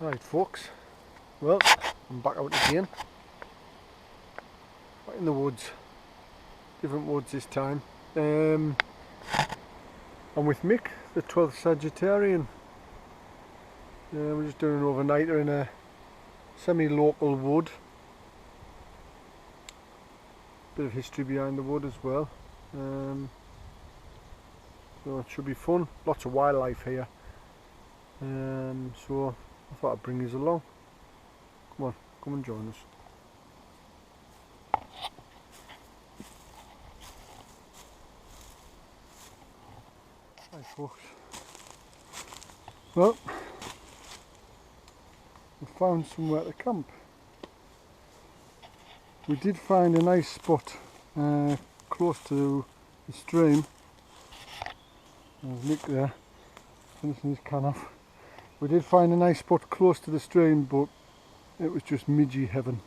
Right folks, well I'm back out again, back in the woods, different woods this time. I'm with Mick, the 12th Sagittarian. We're just doing an overnighter in a semi-local wood. Bit of history behind the wood as well. So it should be fun, lots of wildlife here. So I thought I'd bring you along. Come on, come and join us. Hi folks. Well, we found somewhere to camp. We did find a nice spot close to the stream. There's Nick there, finishing his can off. We did find a nice spot close to the stream, but it was just midgy heaven,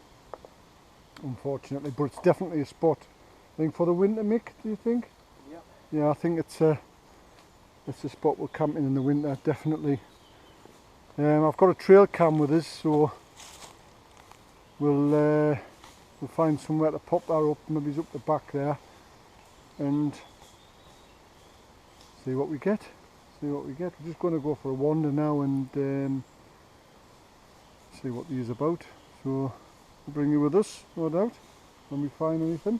unfortunately. But it's definitely a spot, I think, for the winter, Mick, do you think? Yep. Yeah, I think it's a spot we're camping in the winter, definitely. I've got a trail cam with us, so we'll find somewhere to pop that up, maybe it's up the back there, and see what we get. We're just going to go for a wander now and see what these are about. So we'll bring you with us, no doubt, when we find anything.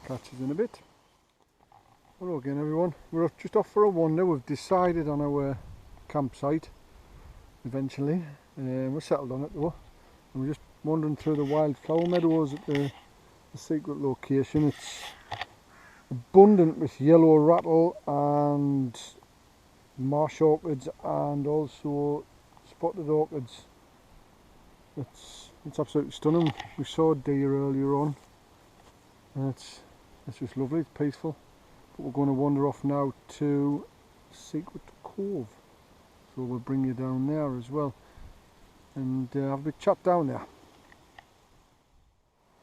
Catch us in a bit. Hello again everyone, we're just off for a wander. We've decided on our campsite eventually. We're settled on it though. And we're just wandering through the wildflower meadows at the secret location. It's abundant with yellow rattle and marsh orchids and also spotted orchids. It's absolutely stunning. We saw a deer earlier on and it's just lovely, it's peaceful. But we're going to wander off now to Secret Cove, so we'll bring you down there as well and have a big chat down there.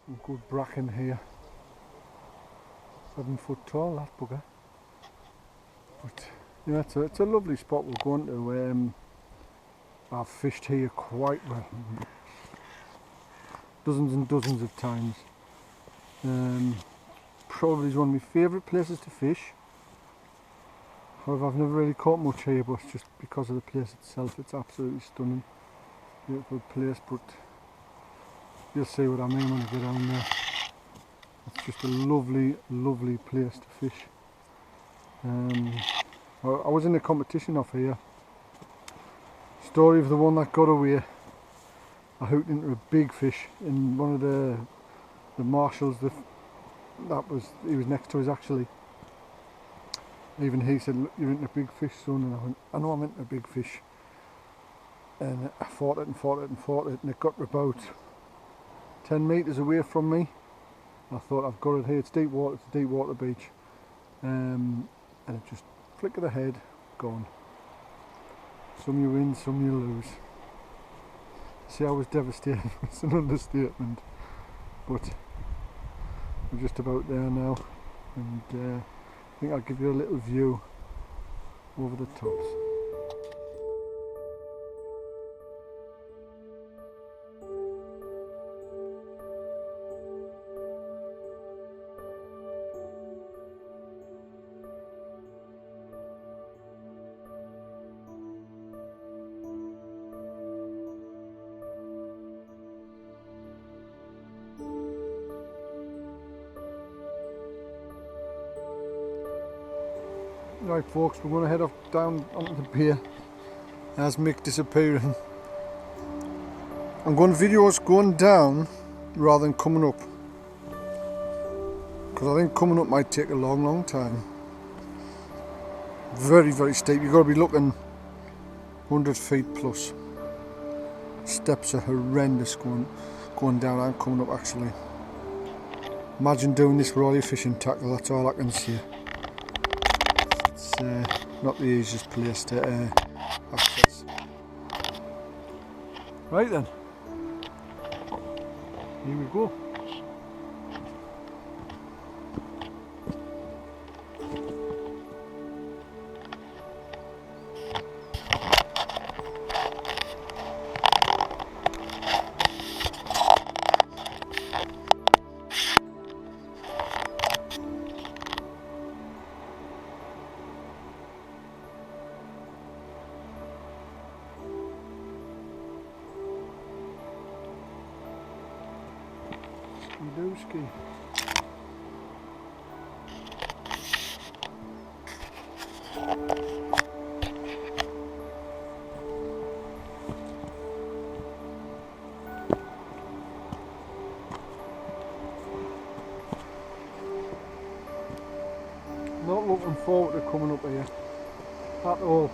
Some good bracken here, 7 foot tall that bugger. But yeah, it's a lovely spot we're going to. I've fished here quite well, dozens and dozens of times. Probably is one of my favourite places to fish. However, I've never really caught much here, but it's just because of the place itself. It's absolutely stunning, beautiful place. But you'll see what I mean when I get down there. It's just a lovely, lovely place to fish. I was in a competition off here. Story of the one that got away. I hooked into a big fish in one of the marshals he was next to us actually. Even he said, "Look, you're into a big fish, son," and I went, "I know I'm into a big fish." And I fought it and fought it and fought it, and it got about 10 metres away from me. I thought, I've got it here, it's deep water, it's a deep water beach. And it just flick of the head, gone. Some you win, some you lose. See, I was devastated, it's an understatement. But we're just about there now, and I think I'll give you a little view over the tops. Right folks, we're going to head off down onto the pier. There's Mick disappearing. I'm going to video us going down rather than coming up, because I think coming up might take a long time. Very, very steep. You've got to be looking 100 feet plus. Steps are horrendous going down and coming up actually. Imagine doing this with all your fishing tackle, that's all I can see. It's not the easiest place to access. Right then, here we go. Dooski. Not looking forward to coming up here at all.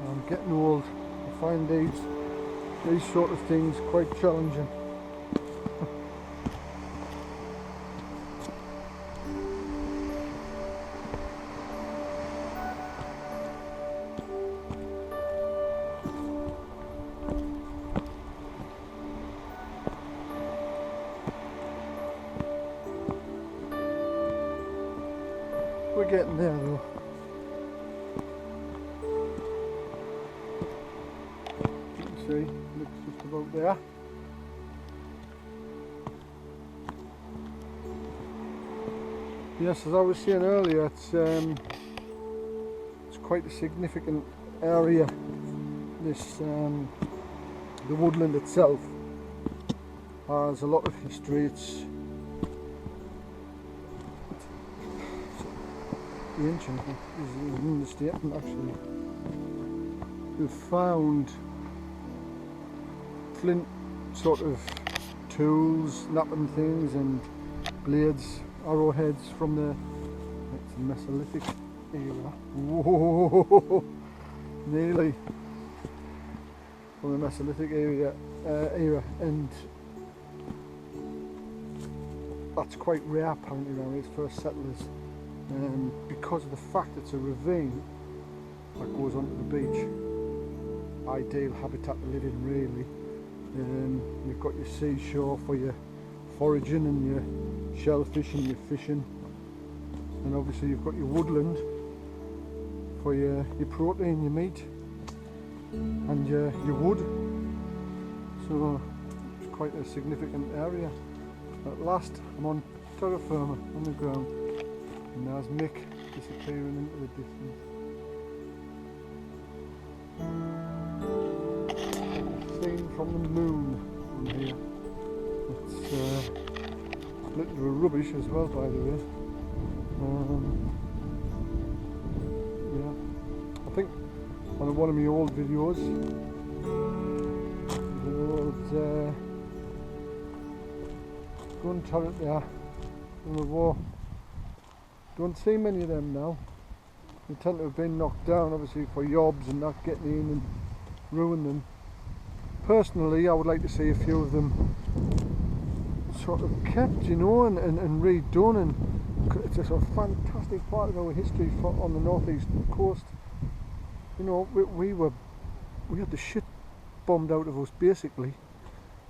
I'm getting old. I find these sort of things quite challenging. We're getting there though. You can see, looks just about there. Yes, as I was saying earlier, it's quite a significant area. This the woodland itself has a lot of history. It's ancient, is an understatement actually. We've found flint sort of tools, knapping things and blades, arrowheads from the Mesolithic era. Whoa, nearly from the Mesolithic era, and that's quite rare apparently around its first settlers. Because of the fact it's a ravine that goes onto the beach, ideal habitat to live in really. You've got your seashore for your foraging and your shellfish and your fishing, and obviously you've got your woodland for your protein, your meat and your wood. So it's quite a significant area. At last I'm on terra firma, on the ground. And there's Mick disappearing into the distance. Seen from the moon on here. It's a little bit of rubbish as well, by the way. Yeah, I think on one of my old videos there was gun turret there on the wall. Don't see many of them now. They tend to have been knocked down obviously for yobs and not getting in and ruin them. Personally, I would like to see a few of them sort of kept, you know, and redone, and it's a sort of fantastic part of our history on the northeast coast. You know, we had the shit bombed out of us basically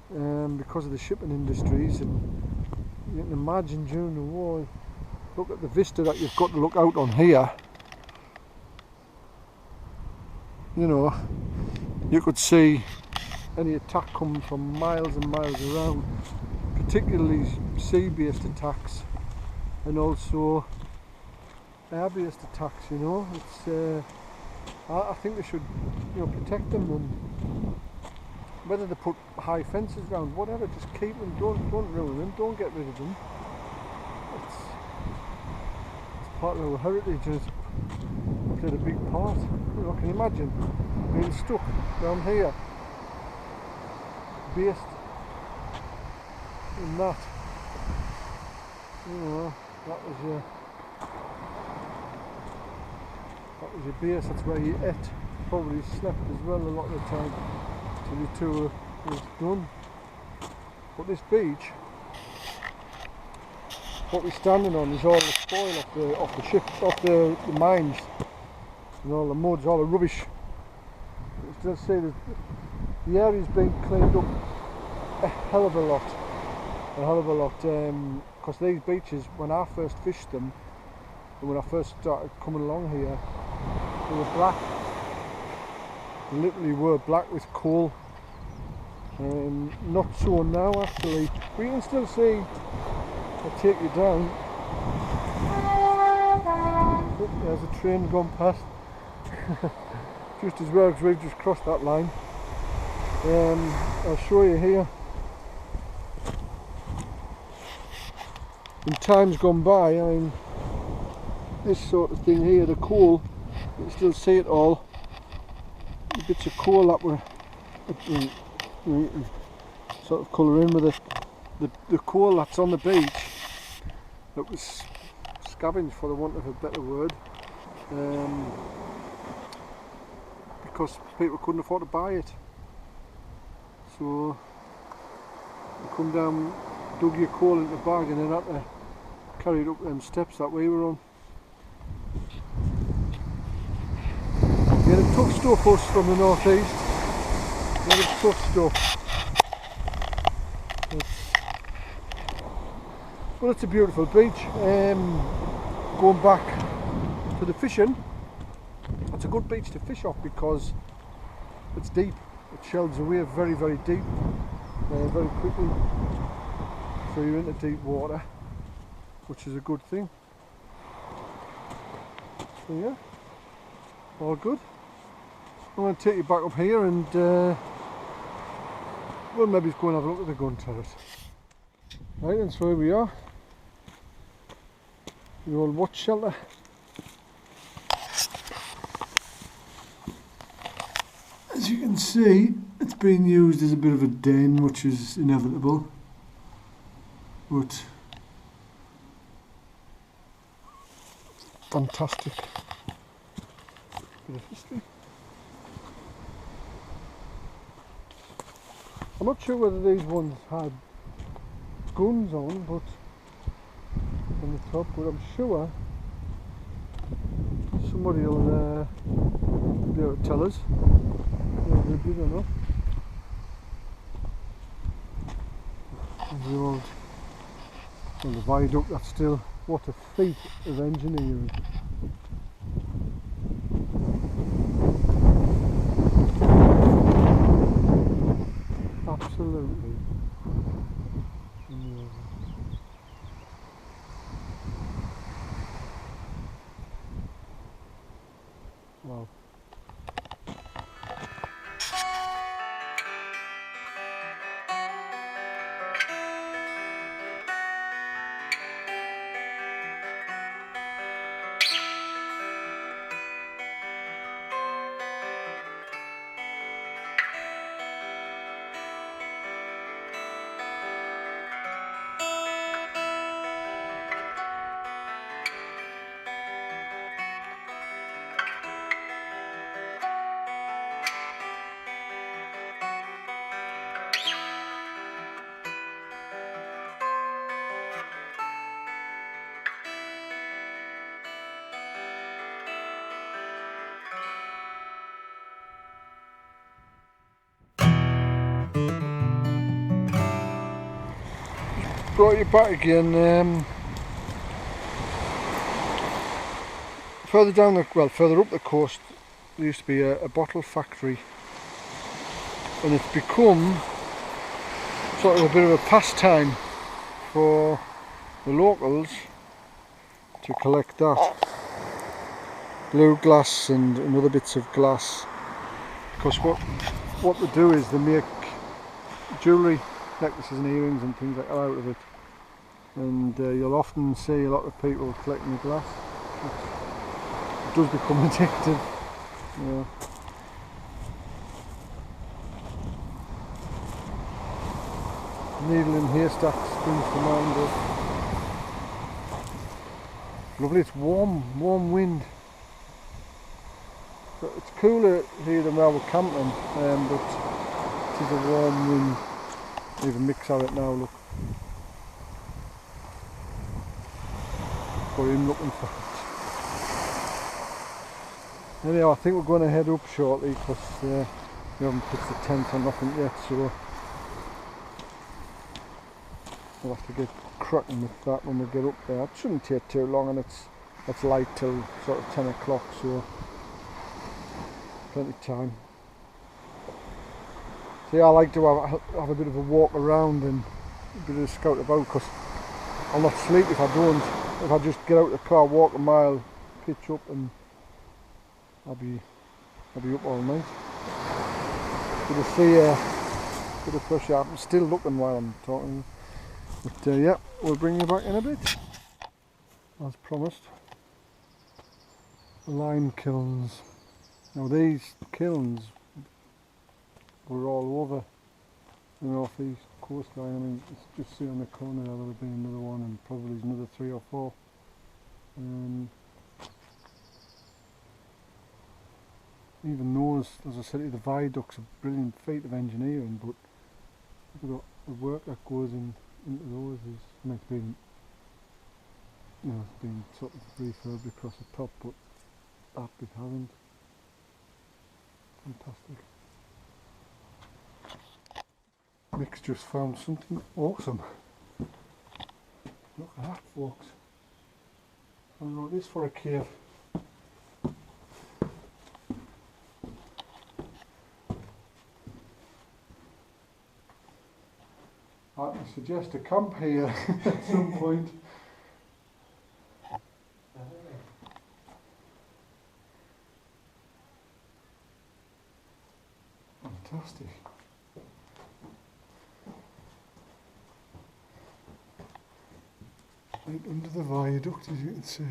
because of the shipping industries, and you can imagine during the war. Look at the vista that you've got to look out on here. You know, you could see any attack coming from miles and miles around, particularly sea-based attacks and also air-based attacks. You know, it's I think they should, you know, protect them, and whether they put high fences around, whatever, just keep them. Don't ruin them. Don't get rid of them. It's part of our heritage, and it's played a big part. You know, can you imagine being stuck down here, based in that? You know, that was your base. That's where you ate, probably slept as well a lot of the time till the tour was done. But this beach, what we're standing on, is all the spoil off the ships, off the mines, and all the muds, all the rubbish. You still see that the area's been cleaned up a hell of a lot, because these beaches, when I first fished them, and when I first started coming along here, they were black. They literally were black with coal. Not so now actually, but you can still see. I'll take you down. Oh, there's a train gone past. Just as well, because we've just crossed that line. I'll show you here. In times gone by, I mean, this sort of thing here, the coal, you can still see it all. The bits of coal that were sort of colour in with it. The coal that's on the beach that was scavenged, for the want of a better word, because people couldn't afford to buy it. So you come down, dug your coal into the bag, and then had to carry it up them steps that we were on. Yeah, the tough stuff, us from the northeast. Yeah, the tough stuff. Well, it's a beautiful beach. Going back to the fishing, it's a good beach to fish off because it's deep. It shelves away very, very deep, very quickly. So you're into deep water, which is a good thing. So yeah, all good. I'm going to take you back up here and well, maybe go and have a look at the gun turret. Right, that's where we are. The old watch shelter. As you can see, it's been used as a bit of a den, which is inevitable. But fantastic bit of history. I'm not sure whether these ones had guns on, but on the top, but I'm sure somebody will be able to tell us whether they did or not. The old, well, the viaduct, that's still, what a feat of engineering. Absolutely. Wow. Brought you back again. Further down the, well, further up the coast, there used to be a bottle factory, and it's become sort of a bit of a pastime for the locals to collect that blue glass and other bits of glass, because what they do is they make jewellery, necklaces and earrings and things like that out of it, and you'll often see a lot of people collecting the glass. It does become addictive. Yeah. Needle and haystacks springs to mind. Lovely, it's warm wind. But it's cooler here than where we're camping, but it is a warm wind. Even mix of it now, look. For him looking for it. Anyhow, I think we're going to head up shortly because we haven't put the tent or nothing yet, so we'll have to get cracking with that when we get up there. It shouldn't take too long, and it's light till sort of 10 o'clock, so plenty of time. So yeah, I like to have a bit of a walk around and a bit of a scout about, because I'll not sleep if I don't. If I just get out of the car, walk a mile, pitch up and I'll be up all night. Good to see bit of fresh air. I'm still looking while I'm talking, but yeah, we'll bring you back in a bit as promised. Lime kilns. Now these kilns were all over the northeast coastline. I mean, it's just see on the corner there, there'll be another one and probably another 3 or 4. Even those, as I said, the viaducts are brilliant feat of engineering, but the work that goes into those is, I mean, it's been sort of refurbed across the top, but that bit hasn't. Fantastic. Mick's just found something awesome. Look at that, folks. I don't know what it is for a cave. I can suggest a camp here at some point. Fantastic. Right under the viaduct, as you can see.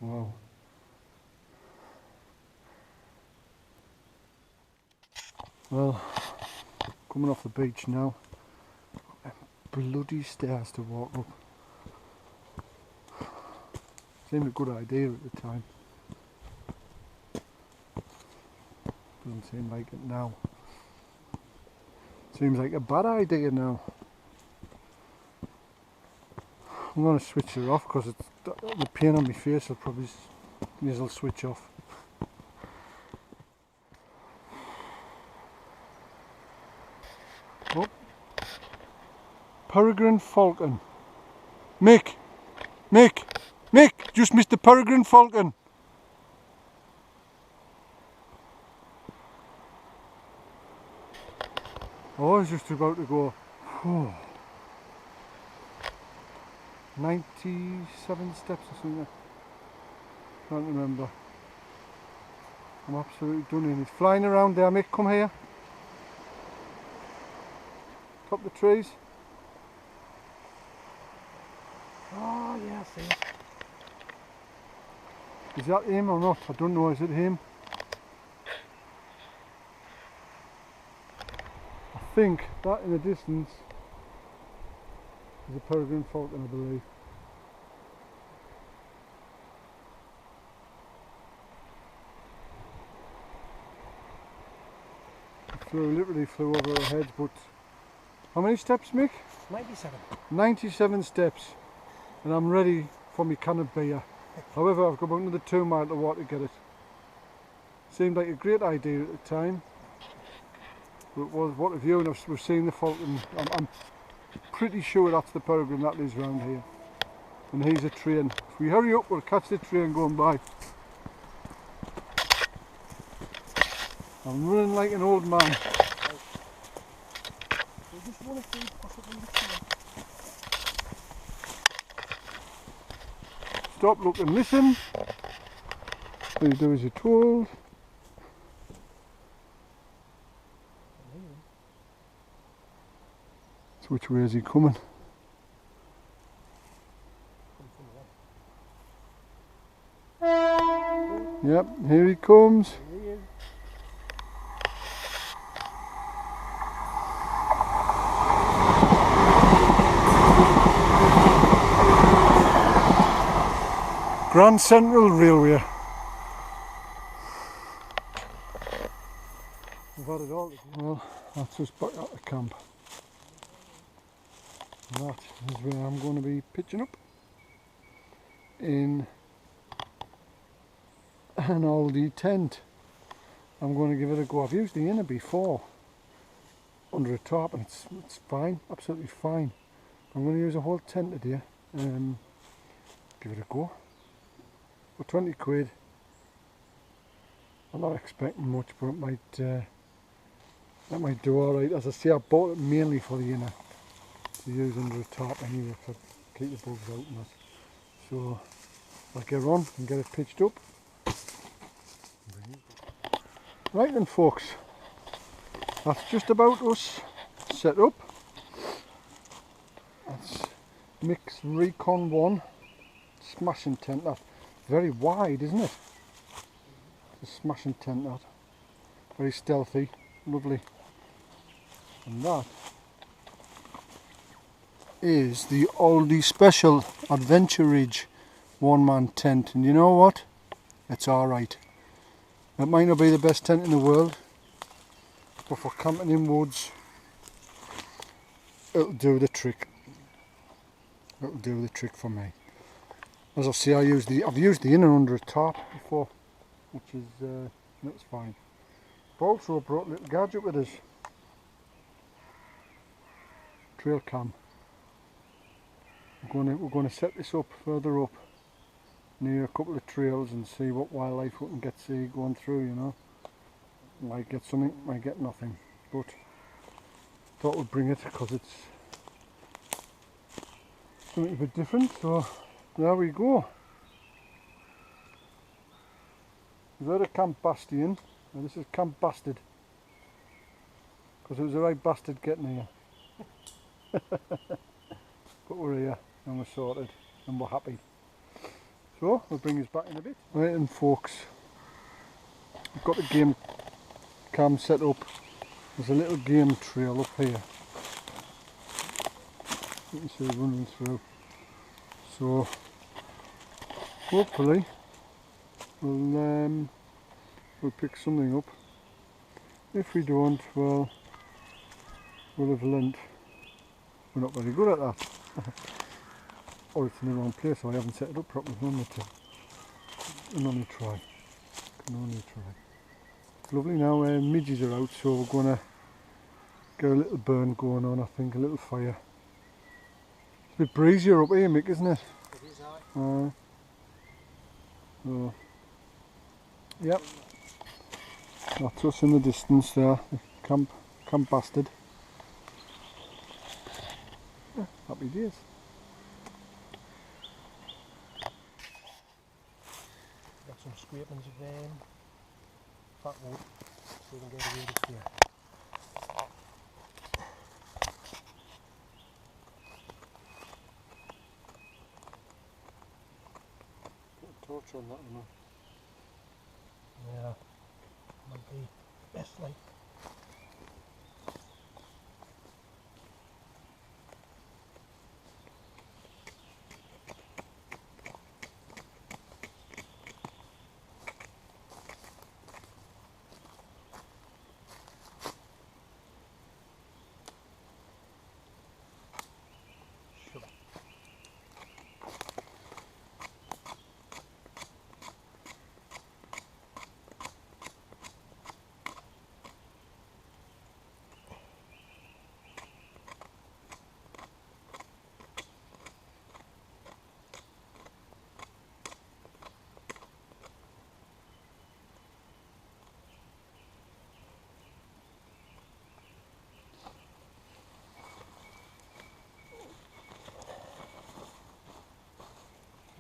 Wow. Well, coming off the beach now. Bloody stairs to walk up. Seemed a good idea at the time. Doesn't seem like it now. Seems like a bad idea now. I'm going to switch it off because the pain on my face will probably switch off. Oh. Peregrine falcon. Mick! Just missed the peregrine falcon. Oh, I was just about to go. 97 steps or something. Can't remember. I'm absolutely done in. He's flying around there, Mick. Come here. Top the trees. Oh, yeah, I see it. Is that him or not? I don't know. Is it him? I think that in the distance is a peregrine falcon, I believe. It literally flew over our heads, but how many steps, Mick? 97. 97 steps, and I'm ready for my can of beer. However, I've got about another 2 miles to walk to get it. Seemed like a great idea at the time. But what a view, and we've seen the falcon. I'm pretty sure that's the peregrine that lives around here. And he's a train. If we hurry up, we'll catch the train going by. I'm running like an old man. Stop, look and listen. What you do as you're told. So which way is he coming? Yep, here he comes. Grand Central Railway. We've had it all. Well, that's us back at the camp. That is where I'm going to be pitching up in an Aldi tent. I'm going to give it a go. I've used the inner before under a tarp and it's fine, absolutely fine. I'm going to use a whole tent today and give it a go. For 20 quid, I'm not expecting much, but it might that might do alright. As I say, I bought it mainly for the inner. to use under a tarp anyway to keep the bugs out and that. So I'll get on and get it pitched up. Right then folks, that's just about us set up. That's Mick's Recon 1 smashing tent. That's very wide, isn't it? It's a smashing tent that. Very stealthy, lovely. And that is the Aldi Special Adventure Ridge one-man tent, and you know what? It's alright. It might not be the best tent in the world, but for camping in woods, it'll do the trick. It'll do the trick for me. As I say, I've used the inner under a tarp before, which is that's fine. But also brought a little gadget with us. Trail cam. We're going to set this up further up near a couple of trails and see what wildlife we can get see going through, you know. Might get something, might get nothing, but thought we'd bring it because it's something a bit different. So there we go. We've heard of Camp Bastion, and this is Camp Bastard, because it was a right bastard getting here. But we're here and we're sorted and we're happy. So we'll bring us back in a bit. Right then folks, we've got the game cam set up. There's a little game trail up here. You can see running through. So hopefully we'll pick something up. If we don't, well, we'll have learnt we're not very good at that. Or it's in the wrong place, so I haven't set it up properly. Can only try. Lovely now, midges are out, so we're going to get a little burn going on, I think, a little fire. It's a bit breezier up here, Mick, isn't it? It is, aye. So, yep. That's us in the distance there, Camp Bastard. Yeah, happy days. Got some scrapings of fat wood, so we can get it into here. Put a torch on that, you know. Yeah, might be best like.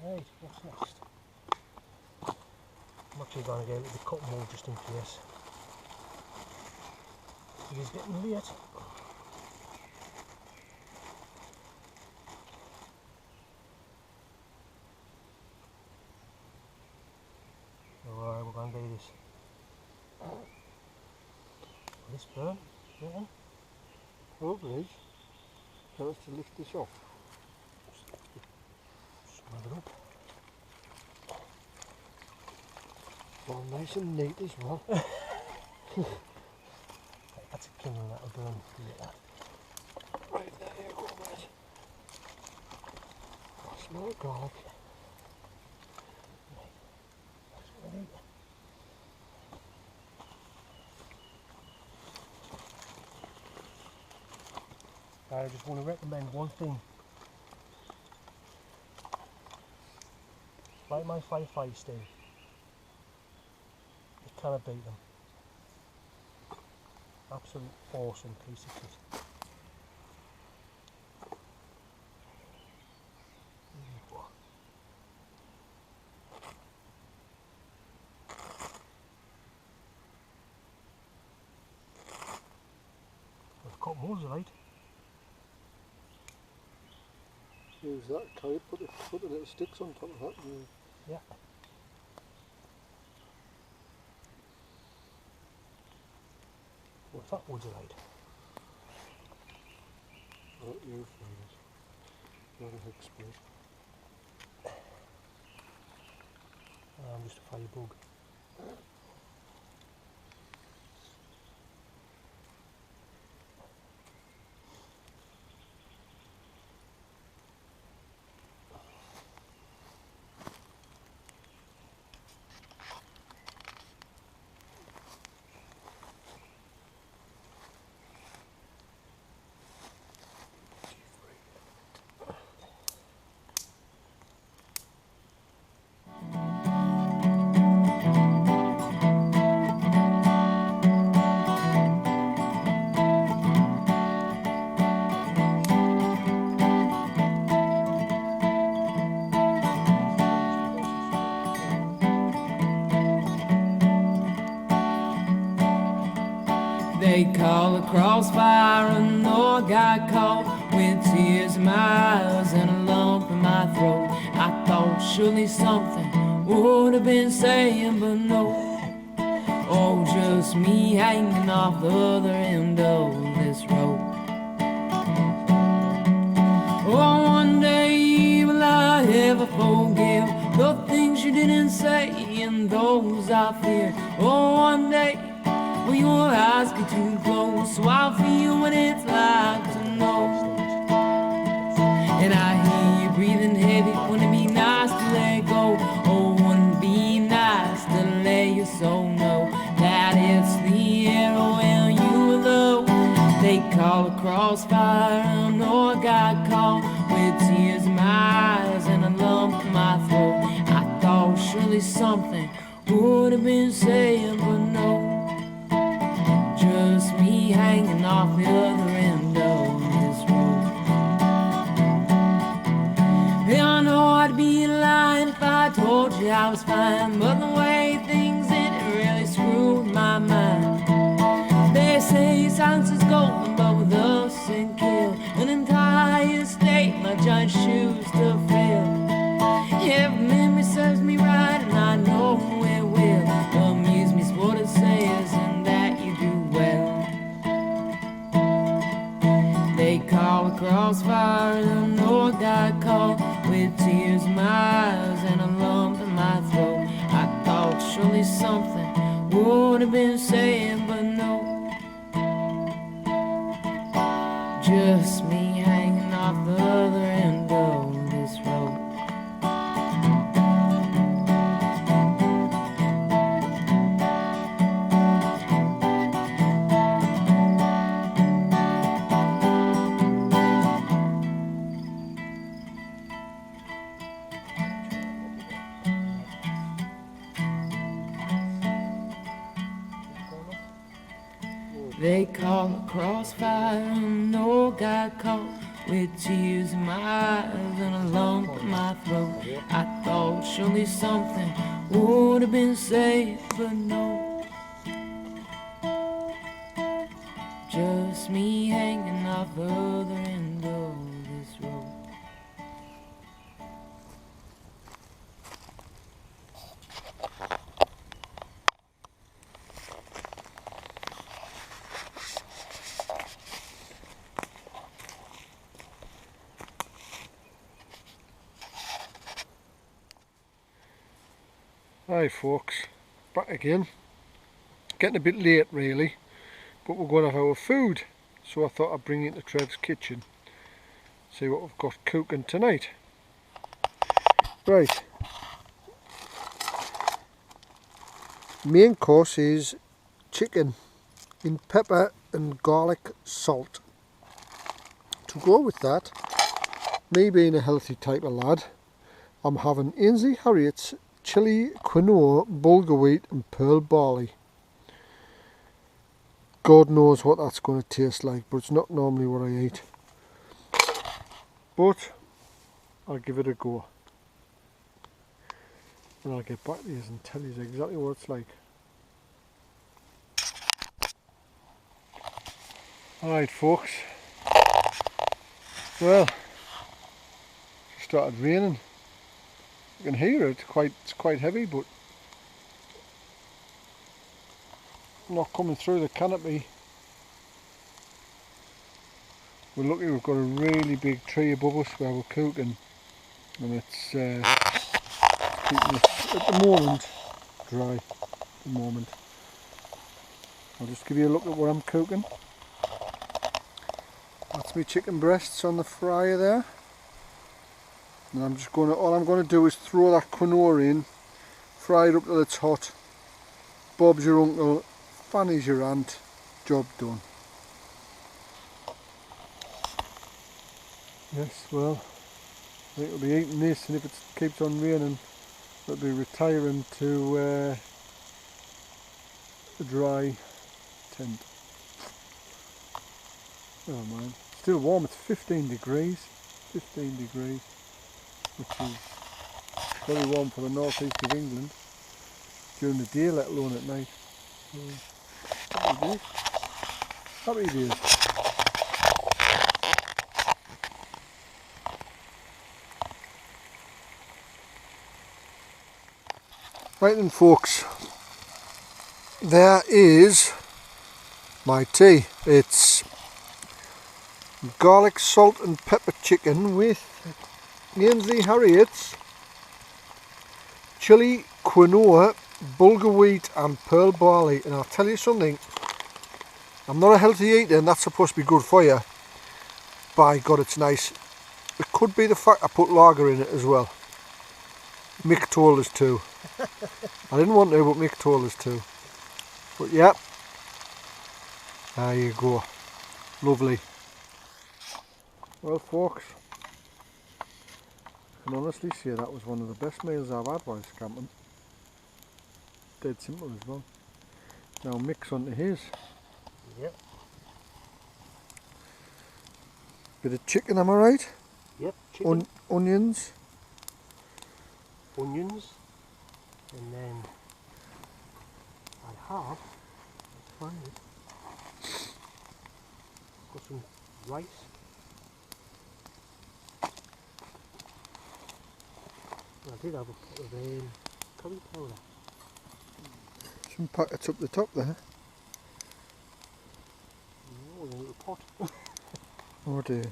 Right, what's next? I'm actually going to get a little cut more just in case. It is getting late. Alright, we're going to do this. This burn, yeah. Hopefully, tell us to lift this off. Smother it up. All nice and neat as well. Right, that's a kindle that'll burn. Yeah. Right, there you go, mate. I smell garlic. Right, that's what I need. I just want to recommend one thing. Like my firefighters do. You cannot beat them. Absolute awesome piece of kit. got more light. Use that carrot, put the little sticks on top of that. And Yeah. What's that loads of light? I'll let you find it. Not a expert. I'm just a firebug. They call a crossfire and I got caught with tears in my eyes and a lump in my throat. I thought surely something would have been saying, but no. Oh, just me hanging off the other end of this rope. Oh, one day will I ever forgive the things you didn't say and those I fear. Oh, one day will your eyes get too close so I'll feel what it's like to know. And I hear you breathing heavy, wouldn't it be nice to let go? Oh, wouldn't it be nice to let your soul know that it's the air when you were low. They call a crossfire and I got caught with tears in my eyes and a lump in my throat. I thought surely something would have been saying, but no. Just me hanging off the other end of this road. Yeah, I know I'd be lying if I told you I was fine, but the way things ended really screwed my mind. They say silence is golden, but with us it killed an entire state, my giant shoes to fill. If memory serves me right, and I know it will, amuse me's what it says, and that you do well. They call a crossfire and I got caught with tears in my eyes and a lump in my throat. I thought surely something would have been saying, but no. Just me hanging off the other end of this road. They call a crossfire and I got caught with tears in my eyes and a lump in my throat. I thought surely something would have been said, but no. Just me hanging off the other end of this road. Hi folks, back again. Getting a bit late really, but we're going to have our food, so I thought I'd bring you into Trev's kitchen, see what we've got cooking tonight. Right, main course is chicken in pepper and garlic salt. To go with that, me being a healthy type of lad, I'm having Ainsley Harriet's chili, quinoa, bulgur wheat and pearl barley. God knows what that's going to taste like, but it's not normally what I eat. But I'll give it a go. And I'll get back to you and tell you exactly what it's like. Alright folks, well, it started raining. You can hear it, it's quite heavy, but not coming through the canopy. We're lucky we've got a really big tree above us where we're cooking, and it's keeping it at the moment dry. At the moment, I'll just give you a look at what I'm cooking. That's my chicken breasts on the fryer there, and all I'm going to do is throw that quinoa in, fry it up till it's hot. Bob's your uncle, Fanny's your aunt, job done. Yes, well, I think we'll be eating this, and if it keeps on raining, we'll be retiring to a dry tent. Never mind. Still warm, it's 15 degrees. 15 degrees, which is very warm for the northeast of England during the day, let alone at night. Happy days. Happy days. Right then folks, there is my tea. It's garlic, salt and pepper chicken with Ainsley Harriet's chili, quinoa, bulgur wheat and pearl barley. And I'll tell you something, I'm not a healthy eater and that's supposed to be good for you. By God, it's nice. It could be the fact I put lager in it as well. Mick told us to. I didn't want to, but Mick told us to. But yeah, there you go. Lovely. Well folks, I can honestly say that was one of the best meals I've had whilst camping. Dead simple as well. Now mix onto his. Yep. Bit of chicken, am I right? Yep, chicken. Onions. Onions. And then I have, let's find it, got some rice. I did have a pot of curry powder. Some packets up the top there. Oh, a little pot. Oh dear.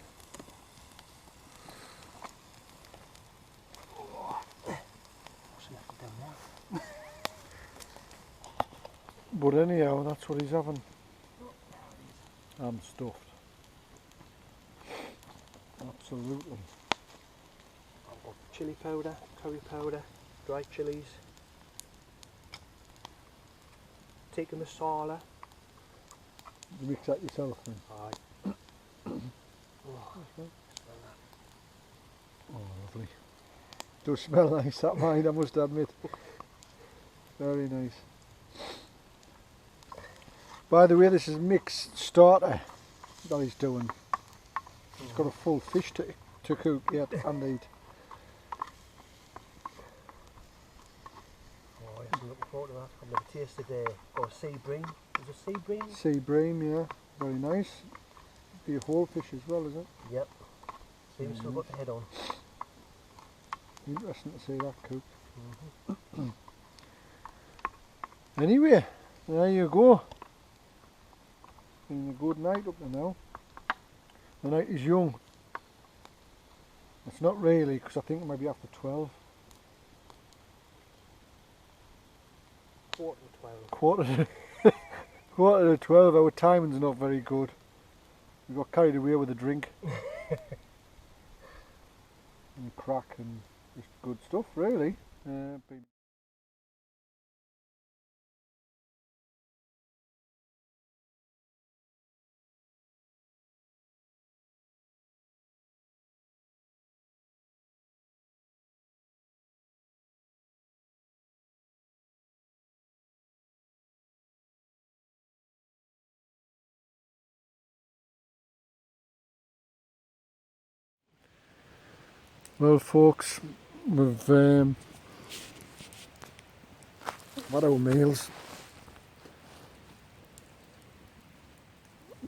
But anyhow, that's what he's having. I'm stuffed. Absolutely. I've got chili powder, curry powder, dry chilies, tikka masala. You mix that yourself then? Aye. Oh, lovely. Does smell nice, that mine, I must admit. Very nice. By the way, this is Mick's starter that he's doing. He's got a full fish to cook yet and eat. Oh, yes, I'm looking forward to that. I've never tasted sea bream. Is it sea bream? Sea bream, yeah, very nice. Be a whole fish as well, is it? Yep. See, we've still got the head on. Interesting to see that cooked. Anyway, there you go. Been a good night up to now. The night is young. It's not really, because I think it might be after 12. Quarter to 12. Quarter to 12, our timing's not very good. We got carried away with a drink. And crack and just good stuff really. Well folks, we've had our meals.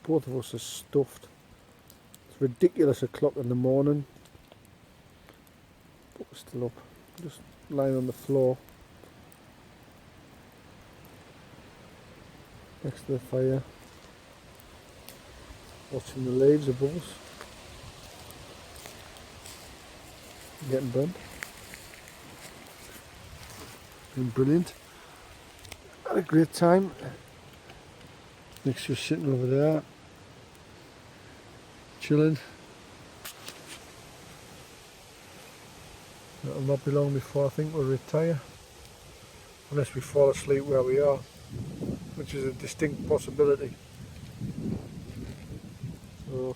both of us are stuffed. It's ridiculous o'clock in the morning, but we're still up, just lying on the floor next to the fire, watching the leaves above us getting burnt. Been brilliant. Had a great time. Nick's just sitting over there, chilling. It'll not be long before I think we'll retire, unless we fall asleep where we are, which is a distinct possibility. So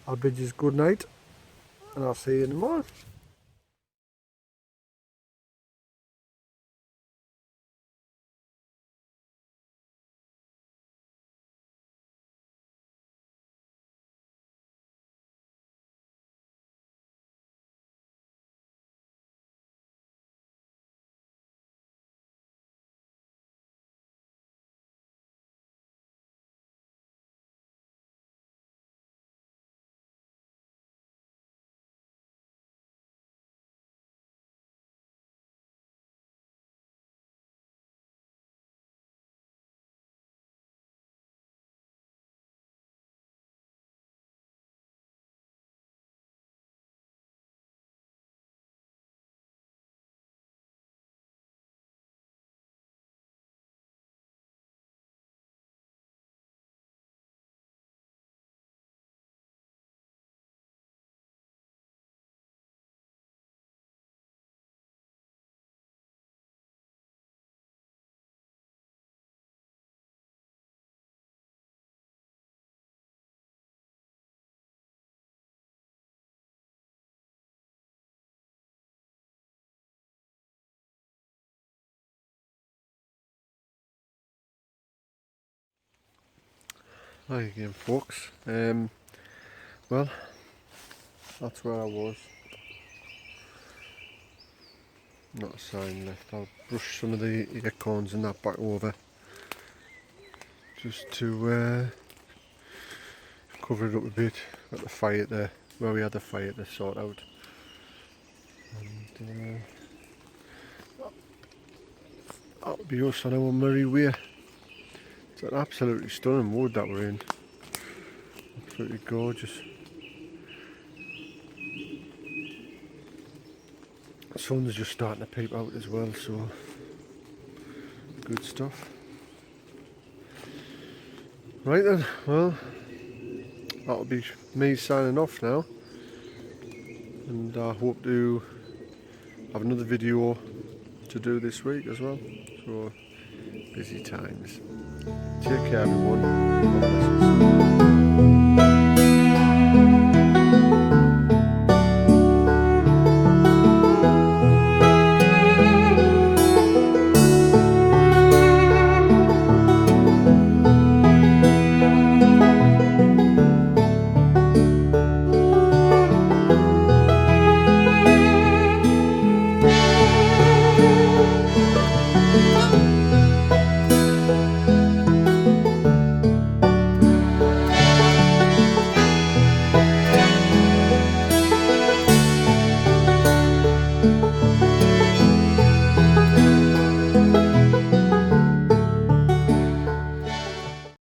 I'll bid you good night, and I'll see you in the morning. Hi again, folks. Well, that's where I was. Not a sign left. I'll brush some of the acorns and that back over, just to cover it up a bit. Got the fire there, where we had the fire to sort out. And that'll be us on our merry way. It's an absolutely stunning wood that we're in. Absolutely gorgeous. The sun's just starting to peep out as well, so good stuff. Right then, well, that'll be me signing off now, and I hope to have another video to do this week as well. So busy times. Take care, everyone.